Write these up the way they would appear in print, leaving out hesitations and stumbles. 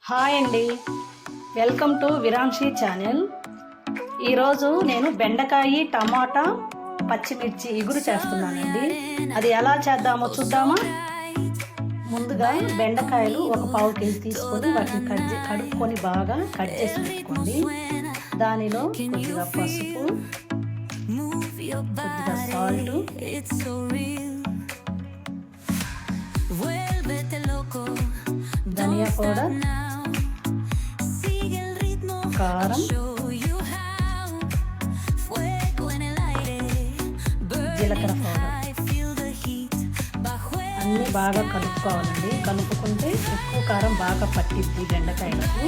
Hi అండి, welcome to విరాంశీ channel. ఈరోజు నేను బెండకాయ టమాటా పచ్చిమిర్చి ఇగురు చేస్తున్నానండి. అది ఎలా చేద్దామో చూద్దామా? ముందుగా బెండకాయలు ఒక పావు కేజీ తీసుకొని వాటిని కడుక్కొని బాగా కట్ చేసి పెట్టుకోండి. దానిలో కొద్దిగా పసుపు, కొద్దిగా సాల్ట్, ధనియా పౌడర్, కారం, జీలకర్ర పౌడర్ అన్నీ బాగా కలుపుకోవాలండి. కలుపుకుంటే ఉప్పు కారం బాగా పట్టిద్ది బెండకాయలకు.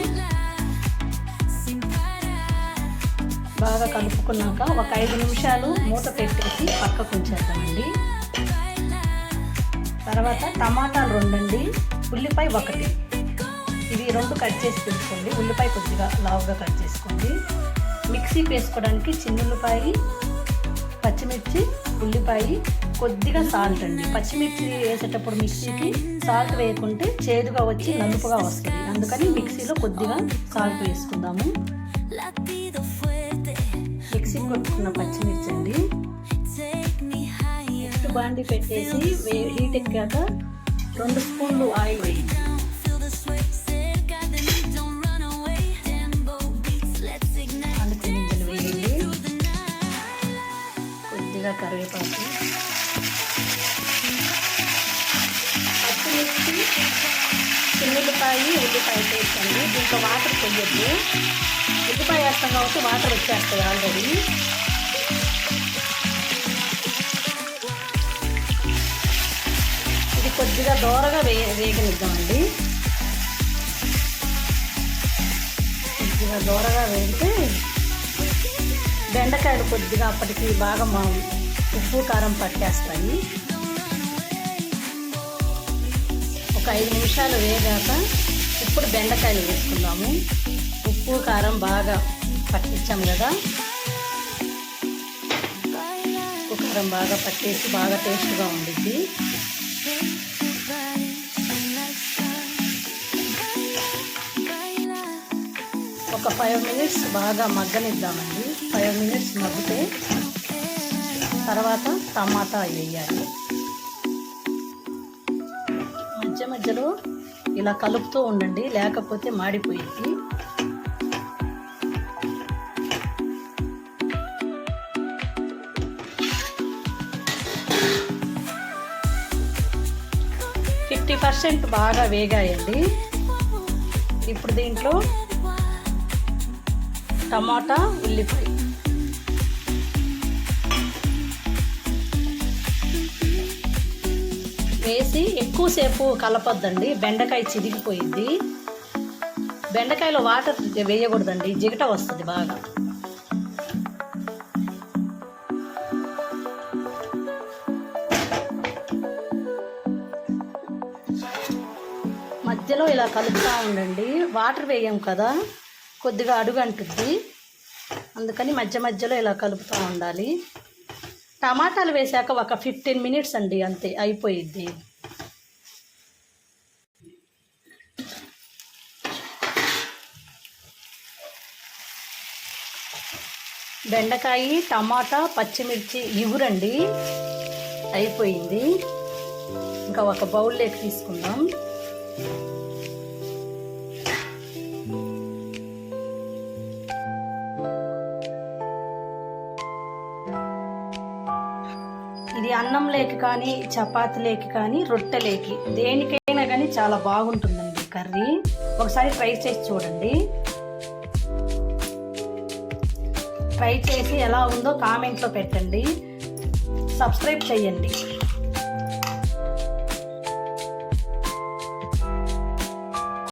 బాగా కలుపుకున్నాక ఒక 5 నిమిషాలు మూత పెట్టేసి పక్కకు ఉంచేద్దామండి. తర్వాత టమాటాలు 2 అండి, ఉల్లిపాయ 1, ఇవి 2 కట్ చేసి పెట్టుకోండి. ఉల్లిపాయ కొద్దిగా లావుగా కట్ చేసుకోండి. మిక్సీకి వేసుకోవడానికి చిన్నుల్లిపాయ, పచ్చిమిర్చి, ఉల్లిపాయ, కొద్దిగా సాల్ట్ అండి. పచ్చిమిర్చి వేసేటప్పుడు మిక్సీకి సాల్ట్ వేయకుంటే చేదుగా వచ్చి నలుపుగా వస్తుంది, అందుకని మిక్సీలో కొద్దిగా సాల్ట్ వేసుకుందాము. మిక్సీ కొట్టుకున్న పచ్చిమిర్చి అండి. నెక్స్ట్ బాండి పెట్టేసి హీట్ ఎక్కాక 2 స్పూన్లు ఆయిల్ వేయండి. గింజలు వేయండి, కొద్దిగా కరివేపాకు, పచ్చిమిర్చి, చిన్నుల్లిపాయ, ఉల్లిపాయ వేసండి. దీంట్లో వాటర్ కొయ్యద్దు, ఉల్లిపాయ వేస్తాం కాబట్టి వాటర్ వచ్చేస్తాయి ఆల్రెడీ. ఇది కొద్దిగా దోరగా వేగనిద్దామండి. కొద్దిగా దోరగా వేగితే బెండకాయలు కొద్దిగా అప్పటికి బాగా ఉప్పు కారం పట్టేస్తాయి. ఒక 5 నిమిషాలు వేగాక ఇప్పుడు బెండకాయలు వేసుకుందాము. ఉప్పు కారం బాగా పట్టించాం కదా, ఉప్పు కారం బాగా పట్టేసి బాగా టేస్ట్గా ఉండిద్ది. ఒక 5 మినిట్స్ బాగా మగ్గనిద్దామండి. 5 మినిట్స్ మగ్గితే తర్వాత టమాటా వేయాలి. మధ్య మధ్యలో ఇలా కలుపుతూ ఉండండి, లేకపోతే మాడిపోయింది. %50 బాగా వేగాయండి. ఇప్పుడు దీంట్లో టమాటా, ఉల్లిపాయ వేసి ఎక్కువసేపు కలపొద్దండి, బెండకాయ చిరిగిపోయింది. బెండకాయలో వాటర్ వేయకూడదండి, జిగట వస్తుంది బాగా. మధ్యలో ఇలా కలుపుతూ ఉండండి. వాటర్ వేయం కదా, కొద్దిగా అడుగు అంటుంది, అందుకని మధ్య మధ్యలో ఇలా కలుపుతూ ఉండాలి. టమాటాలు వేసాక ఒక 15 మినిట్స్ అండి, అంతే అయిపోయిద్ది. బెండకాయ టమాటా పచ్చిమిర్చి ఇగురండి అయిపోయింది. ఇంకా ఒక బౌల్లోకి తీసుకుందాం. ఇది అన్నం లేక కానీ, చపాతీ లేక కానీ, రొట్టెలేకి, దేనికైనా కానీ చాలా బాగుంటుందండి కర్రీ. ఒకసారి ట్రై చేసి చూడండి. ట్రై చేసి ఎలా ఉందో కామెంట్లో పెట్టండి. సబ్స్క్రైబ్ చేయండి.